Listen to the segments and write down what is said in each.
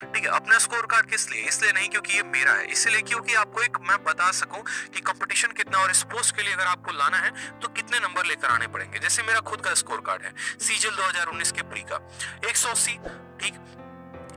ठीक है, अपना स्कोर कार्ड किस लिए? इसलिए नहीं क्योंकि ये मेरा है, इसलिए क्योंकि आपको एक मैं बता सकूं कि कंपटीशन कितना, और इस पोस्ट के लिए अगर आपको लाना है तो कितने नंबर लेकर आने पड़ेंगे। जैसे मेरा खुद का स्कोर कार्ड है सीजल 2019 के प्री का 180। ठीक,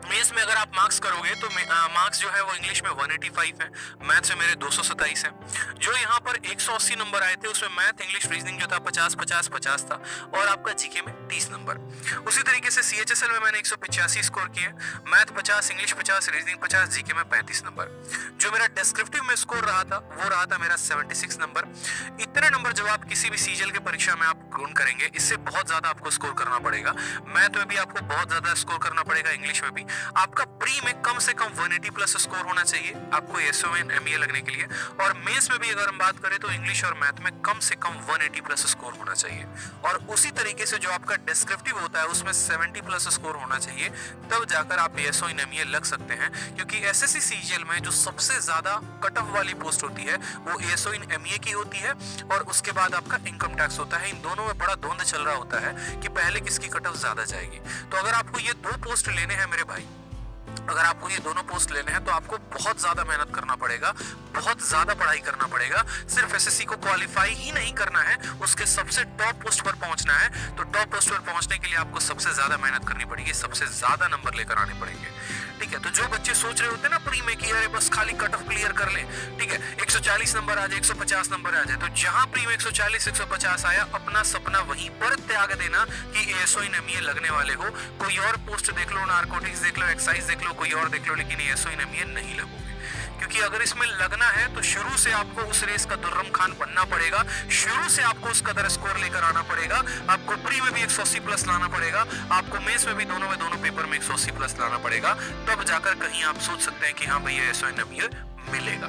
मेंस में अगर आप मार्क्स करोगे तो मार्क्स जो है वो इंग्लिश में 185 है, मैथ में मेरे 227 है। जो यहाँ पर 180 नंबर आए थे उसमें मैथ, इंग्लिश, रीजनिंग जो था 50 50 50 था, और आपका जीके में 30 नंबर। उसी तरीके से सीएचएसएल में मैंने 185 स्कोर किए, मैथ 50, इंग्लिश 50, रीजनिंग 50, जीके में 35 नंबर। जो मेरा डिस्क्रिप्टिव में स्कोर रहा था वो रहा था मेरा 76 नंबर। इतने नंबर जब आप किसी भी सीजीएल की परीक्षा में आप ग्रहण करेंगे, इससे बहुत ज्यादा आपको स्कोर करना पड़ेगा। मैथ में भी आपको बहुत ज्यादा स्कोर करना पड़ेगा, इंग्लिश में भी। आपका प्री में कम से कम 180 प्लस स्कोर होना चाहिए आपको एसओएन एमईए लगने के लिए, और मेंस में भी अगर हम बात करें तो इंग्लिश और मैथ में कम से कम 180 प्लस स्कोर होना चाहिए। और उसी तरीके से जो आपका डिस्क्रिप्टिव होता है उसमें 70 प्लस स्कोर होना चाहिए, तब जाकर आप एसओएन एमईए लग सकते हैं। क्योंकि एसएससी सीजीएल में जो सबसे ज्यादा कट ऑफ वाली पोस्ट होती है वो एसओएन एमईए की होती है, और उसके बाद आपका इनकम टैक्स होता है। इन दोनों में बड़ा द्वंद चल रहा होता है कि पहले किसकी कट ऑफ ज्यादा जाएगी। तो अगर आपको ये दो पोस्ट लेने हैं मेरे भाई, अगर आपको ये दोनों पोस्ट लेने हैं तो आपको बहुत ज्यादा मेहनत करना पड़ेगा, बहुत ज्यादा पढ़ाई करना पड़ेगा। सिर्फ एसएससी को क्वालिफाई ही नहीं करना है, उसके सबसे टॉप पोस्ट पर पहुंचना है। तो टॉप पोस्ट पर पहुंचने के लिए आपको सबसे ज्यादा मेहनत करनी पड़ेगी, सबसे ज्यादा नंबर लेकर आने पड़ेंगे। ठीक है, तो जो बच्चे सोच रहे होते हैं ना प्री में कि अरे बस खाली कट ऑफ क्लियर कर ले, ठीक है, 140 नंबर आ जाए, 150 नंबर आ जाए, तो जहां प्री में 140 150 आया, अपना सपना वहीं पर त्याग देना कि एसओइन एमईए लगने वाले हो। कोई और पोस्ट देख लो, नारकोटिक्स देख लो, एक्साइज देख लो, कोई और देख लो, लेकिन एसओइन एमईए नहीं लगोगे। क्योंकि अगर इसमें लगना है तो शुरू से आपको उस रेस का दुर्रम खान बनना पड़ेगा, शुरू से आपको उस कदर स्कोर लेकर आना पड़ेगा। आपको प्री में भी 180 प्लस लाना पड़ेगा, आपको मेंस में भी दोनों पेपर में 180 प्लस लाना पड़ेगा, तब जाकर कहीं आप सोच सकते हैं कि हाँ भैया एसओइन एमईए मिलेगा।